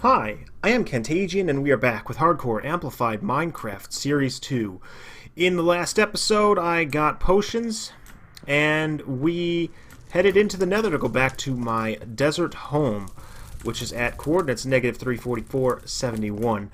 Hi, I am Kentageon, and we are back with Hardcore Amplified Minecraft Series 2. In the last episode, I got potions, and we headed into the Nether to go back to my desert home, which is at coordinates negative 344.71.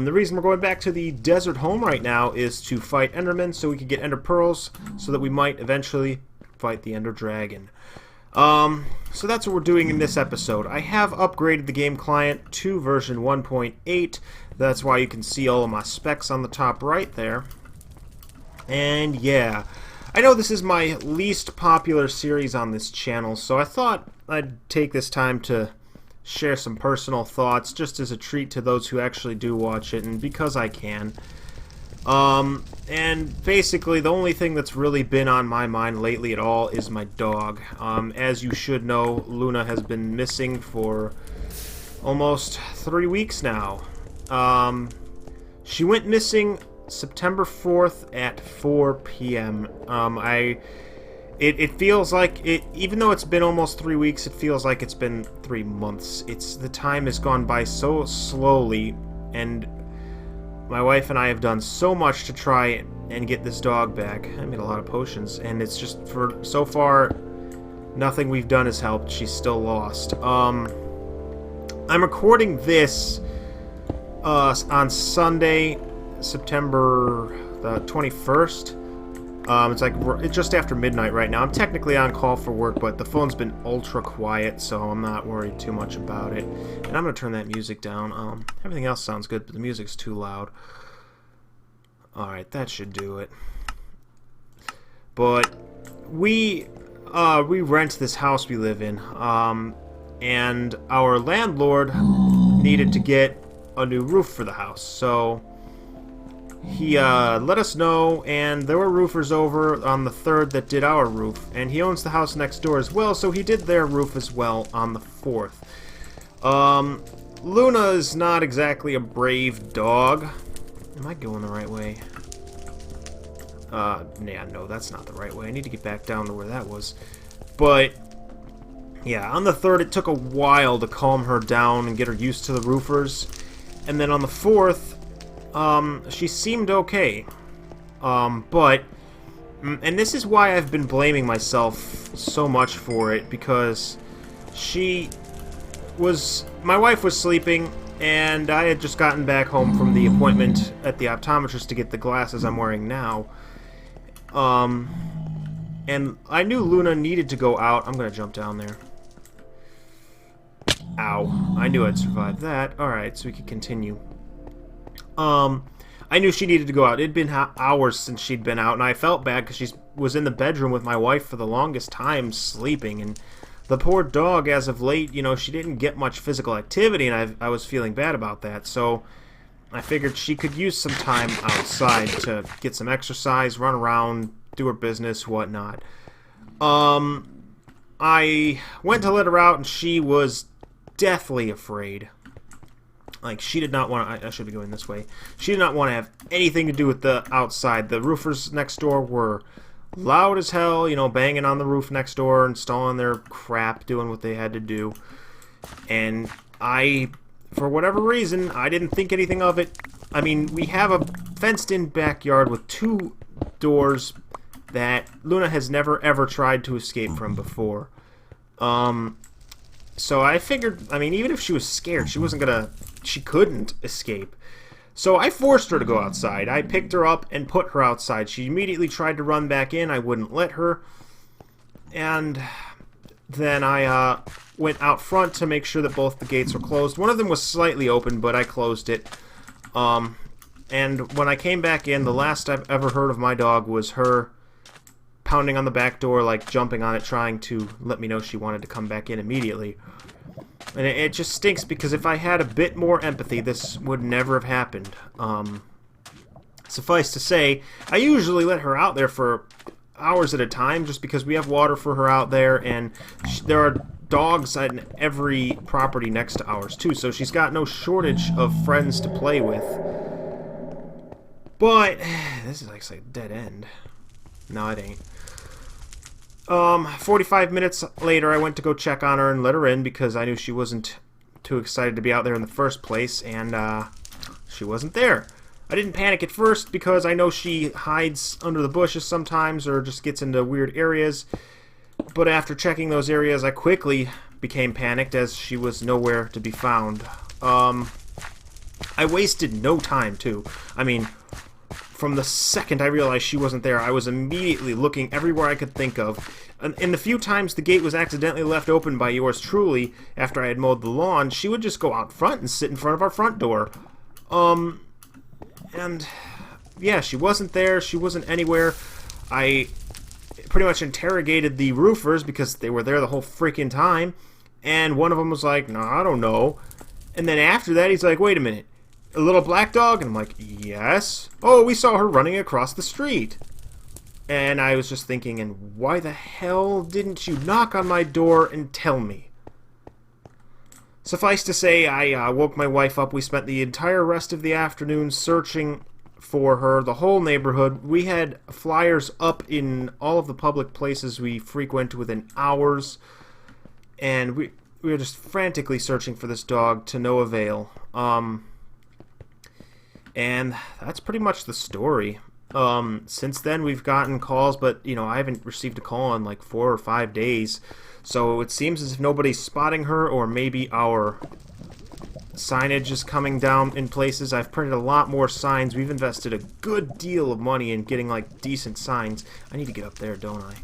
The reason we're going back to the desert home right now is to fight Endermen so we can get Ender Pearls, so that we might eventually fight the Ender Dragon. So that's what we're doing in this episode. I have upgraded the game client to version 1.8. That's why you can see all of my specs on the top right there. And yeah, I know this is my least popular series on this channel, so I thought I'd take this time to share some personal thoughts just as a treat to those who actually do watch it, and because I can. And basically the only thing that's really been on my mind lately at all is my dog. As you should know, Luna has been missing for almost 3 weeks now. She went missing September 4th at 4 p.m. It feels like even though it's been almost 3 weeks, it feels like it's been 3 months. The time has gone by so slowly, and my wife and I have done so much to try and get this dog back. I made a lot of potions, and it's just, so far, nothing we've done has helped. She's still lost. I'm recording this on Sunday, September the 21st. It's just after midnight right now. I'm technically on call for work, but the phone's been ultra quiet, so I'm not worried too much about it. And I'm going to turn that music down. Everything else sounds good, but the music's too loud. Alright, that should do it. But we rent this house we live in, and our landlord needed to get a new roof for the house, so he let us know, and there were roofers over on the 3rd that did our roof, and he owns the house next door as well, so he did their roof as well on the 4th. Luna is not exactly a brave dog. Am I going the right way? Yeah, no, that's not the right way. I need to get back down to where that was. But yeah, on the 3rd, it took a while to calm her down and get her used to the roofers. And then on the 4th, she seemed okay. And this is why I've been blaming myself so much for it, because my wife was sleeping, and I had just gotten back home from the appointment at the optometrist to get the glasses I'm wearing now. And I knew Luna needed to go out. I'm gonna jump down there. Ow. I knew I'd survive that. Alright, so we could continue. I knew she needed to go out. It'd been hours since she'd been out, and I felt bad because she was in the bedroom with my wife for the longest time sleeping, and the poor dog, as of late, you know, she didn't get much physical activity, and I was feeling bad about that, so I figured she could use some time outside to get some exercise, run around, do her business, whatnot. I went to let her out, and she was deathly afraid. Like, she did not want to... I should be going this way. She did not want to have anything to do with the outside. The roofers next door were loud as hell, you know, banging on the roof next door, installing their crap, doing what they had to do. And for whatever reason, I didn't think anything of it. I mean, we have a fenced-in backyard with 2 doors that Luna has never, ever tried to escape from before. So I figured, I mean, even if she was scared, she couldn't escape. So I forced her to go outside. I picked her up and put her outside. She immediately tried to run back in. I wouldn't let her. And then I went out front to make sure that both the gates were closed. One of them was slightly open, but I closed it. And when I came back in, the last I've ever heard of my dog was her pounding on the back door, like jumping on it, trying to let me know she wanted to come back in immediately. And it just stinks, because if I had a bit more empathy, this would never have happened. Suffice to say, I usually let her out there for hours at a time, just because we have water for her out there, and there are dogs on every property next to ours, too, so she's got no shortage of friends to play with. But this is like a dead end. No, it ain't. 45 minutes later, I went to go check on her and let her in because I knew she wasn't too excited to be out there in the first place, and she wasn't there. I didn't panic at first because I know she hides under the bushes sometimes or just gets into weird areas. But after checking those areas, I quickly became panicked as she was nowhere to be found. I wasted no time, too. I mean, from the second I realized she wasn't there, I was immediately looking everywhere I could think of. And the few times the gate was accidentally left open by yours truly after I had mowed the lawn, she would just go out front and sit in front of our front door. And yeah, she wasn't there. She wasn't anywhere. I pretty much interrogated the roofers because they were there the whole freaking time. And one of them was like, "No, I don't know." And then after that, he's like, "Wait a minute. A little black dog?" And I'm like, "Yes." "Oh, we saw her running across the street." And I was just thinking, and why the hell didn't you knock on my door and tell me? Suffice to say, I woke my wife up. We spent the entire rest of the afternoon searching for her, the whole neighborhood. We had flyers up in all of the public places we frequent within hours, and we were just frantically searching for this dog to no avail. And that's pretty much the story. Since then, we've gotten calls, but, you know, I haven't received a call in like 4 or 5 days. So it seems as if nobody's spotting her, or maybe our signage is coming down in places. I've printed a lot more signs. We've invested a good deal of money in getting, like, decent signs. I need to get up there, don't I?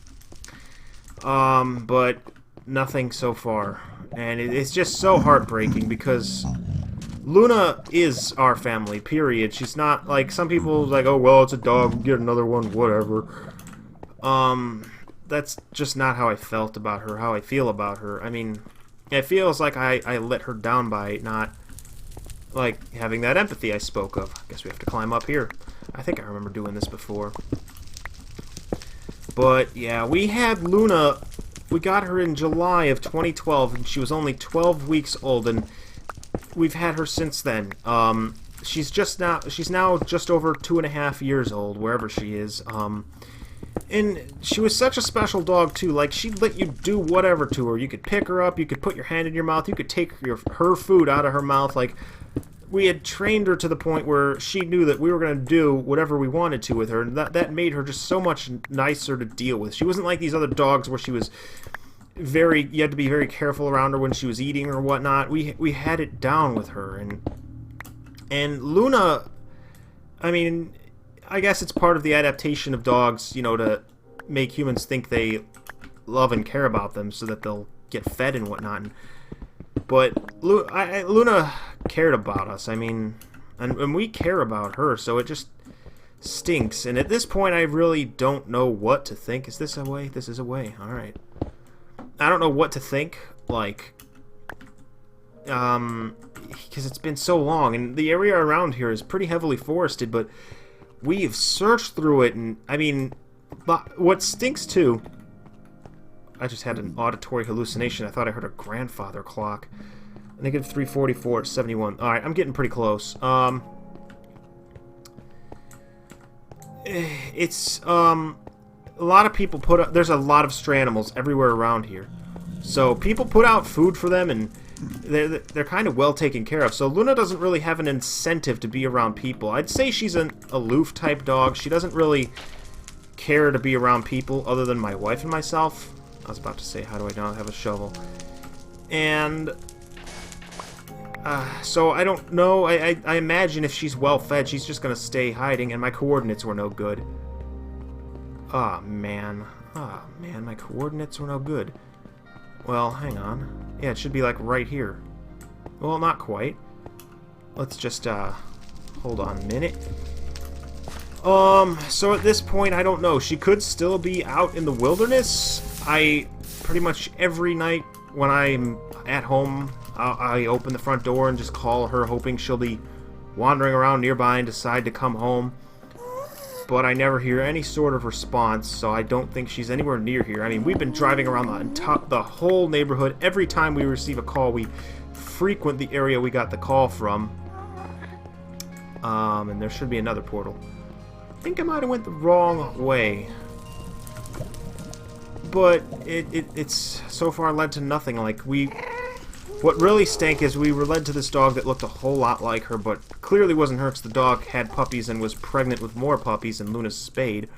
But nothing so far. And it's just so heartbreaking because Luna is our family, period. She's not, like, some people like, "Oh, well, it's a dog, we'll get another one, whatever." That's just not how I felt about her, how I feel about her. I mean, it feels like I let her down by not, like, having that empathy I spoke of. I guess we have to climb up here. I think I remember doing this before. But, yeah, we had Luna, we got her in July of 2012, and she was only 12 weeks old, and we've had her since then. She's now just over 2.5 years old, wherever she is. And she was such a special dog, too. Like, she'd let you do whatever to her. You could pick her up, you could put your hand in your mouth, you could take her food out of her mouth. Like, we had trained her to the point where she knew that we were going to do whatever we wanted to with her, and that made her just so much nicer to deal with. She wasn't like these other dogs where she was you had to be very careful around her when she was eating or whatnot. We had it down with her, and Luna, I mean, I guess it's part of the adaptation of dogs, you know, to make humans think they love and care about them so that they'll get fed and whatnot. But Luna cared about us, I mean, and we care about her, so it just stinks. And at this point, I really don't know what to think. Is this a way? This is a way. Alright. I don't know what to think, like, because it's been so long, and the area around here is pretty heavily forested, but we've searched through it, and, I mean, what stinks, too, I just had an auditory hallucination. I thought I heard a grandfather clock. Negative 344 at 71. Alright, I'm getting pretty close. It's, a lot of people there's a lot of stray animals everywhere around here. So people put out food for them, and they're kind of well taken care of. So Luna doesn't really have an incentive to be around people. I'd say she's an aloof type dog. She doesn't really care to be around people other than my wife and myself. I was about to say, how do I not have a shovel? And so I don't know. I imagine if she's well fed, she's just gonna stay hiding, and my coordinates were no good. Ah, man. Ah, man, my coordinates were no good. Well, hang on. Yeah, it should be, like, right here. Well, not quite. Let's just, hold on a minute. So at this point, I don't know. She could still be out in the wilderness. Pretty much every night when I'm at home, I open the front door and just call her, hoping she'll be wandering around nearby and decide to come home. But I never hear any sort of response, so I don't think she's anywhere near here. I mean, we've been driving around the whole neighborhood. Every time we receive a call, we frequent the area we got the call from. And there should be another portal. I think I might have went the wrong way. But it's so far led to nothing. Like, we What really stank is we were led to this dog that looked a whole lot like her, but clearly wasn't her 'cause the dog had puppies and was pregnant with more puppies in Luna's spade.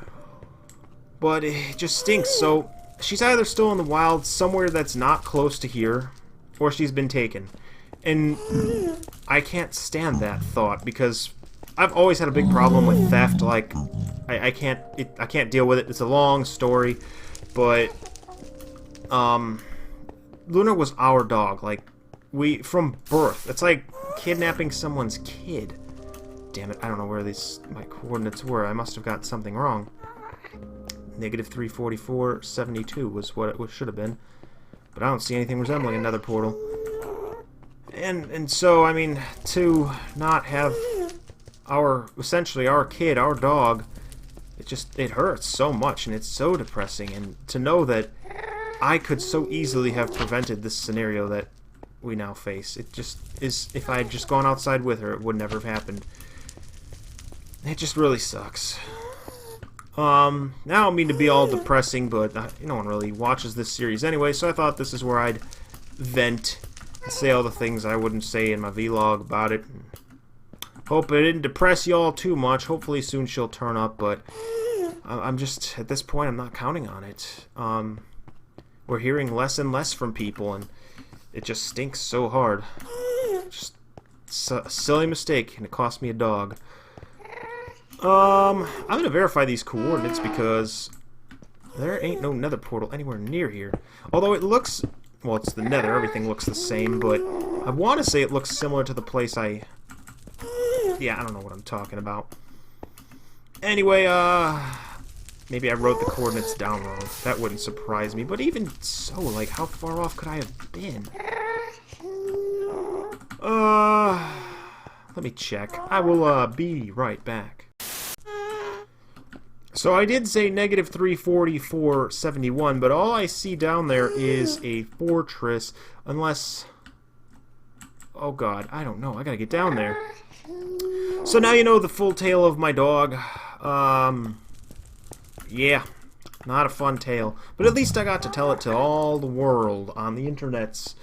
But it just stinks, so she's either still in the wild somewhere that's not close to here, or she's been taken. And I can't stand that thought, because I've always had a big problem with theft. Like, I can't deal with it. It's a long story, but Luna was our dog. Like, from birth. It's like kidnapping someone's kid. Damn it, I don't know where my coordinates were. I must have got something wrong. Negative 344, 72 was what it should have been. But I don't see anything resembling a nether portal. And so, I mean, to not have essentially our kid, our dog, it hurts so much, and it's so depressing. And to know that I could so easily have prevented this scenario that we now face. It just is, if I had just gone outside with her, it would never have happened. It just really sucks. Now I don't mean to be all depressing, but no one really watches this series anyway, so I thought this is where I'd vent and say all the things I wouldn't say in my vlog about it. Hope it didn't depress y'all too much. Hopefully soon she'll turn up, but I'm just, at this point, I'm not counting on it. We're hearing less and less from people, and it just stinks so hard. Just a silly mistake, and it cost me a dog. I'm gonna verify these coordinates because there ain't no nether portal anywhere near here. Although it looks, well, it's the nether, everything looks the same, but I want to say it looks similar to the place yeah, I don't know what I'm talking about. Anyway, maybe I wrote the coordinates down wrong. That wouldn't surprise me, but even so, like, how far off could I have been? Let me check. I will, be right back. So I did say negative 344, 71, but all I see down there is a fortress, unless... Oh god, I don't know. I gotta get down there. So now you know the full tale of my dog. Yeah, not a fun tale. But at least I got to tell it to all the world on the internets.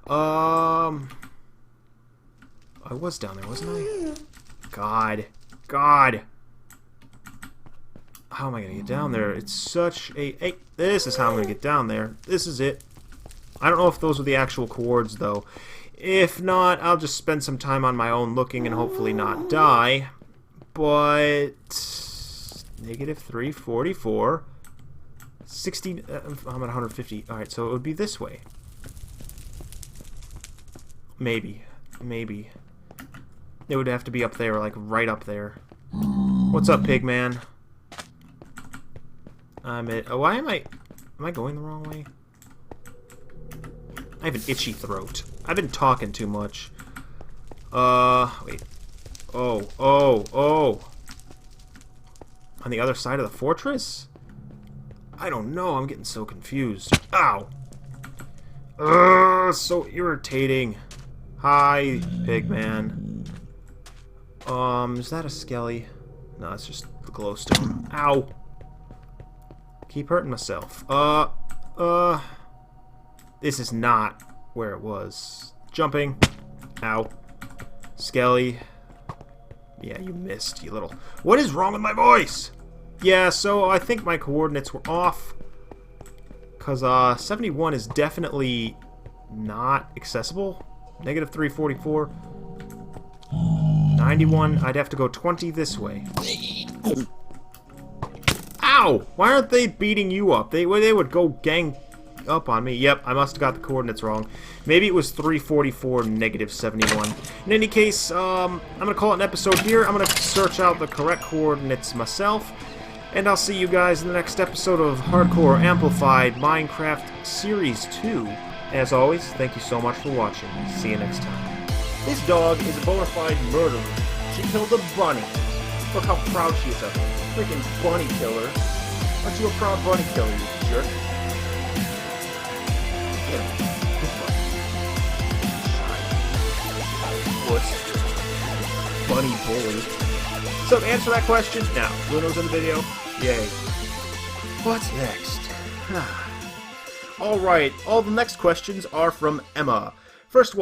I was down there, wasn't I? God. How am I gonna get down there? It's such a... Hey, this is how I'm gonna get down there. This is it. I don't know if those were the actual coords, though. If not, I'll just spend some time on my own looking and hopefully not die. But... Negative 344. 60... I'm at 150. Alright, so it would be this way. Maybe. It would have to be up there, like right up there. What's up, Pigman? Why am I going the wrong way? I have an itchy throat. I've been talking too much. Wait. Oh. On the other side of the fortress? I don't know. I'm getting so confused. Ow. So irritating. Hi, Pigman. Is that a skelly? No, it's just the glowstone. Ow. Keep hurting myself. This is not where it was. Jumping. Ow. Skelly. Yeah, you missed, you little... What is wrong with my voice? Yeah, so I think my coordinates were off. Because, 71 is definitely not accessible. Negative 344. 91, I'd have to go 20 this way. Ow! Why aren't they beating you up? They would go gang up on me. Yep, I must have got the coordinates wrong. Maybe it was 344, negative 71. In any case, I'm going to call it an episode here. I'm going to search out the correct coordinates myself. And I'll see you guys in the next episode of Hardcore Amplified Minecraft Series 2. As always, thank you so much for watching. See you next time. This dog is a bona fide murderer. She killed a bunny. Look how proud she is of it. Freaking bunny killer. Aren't you a proud bunny killer, you jerk? Yeah. Bunny bully. So to answer that question, now, Bruno's in the video. Yay. What's next? Alright, all the next questions are from Emma. First of all,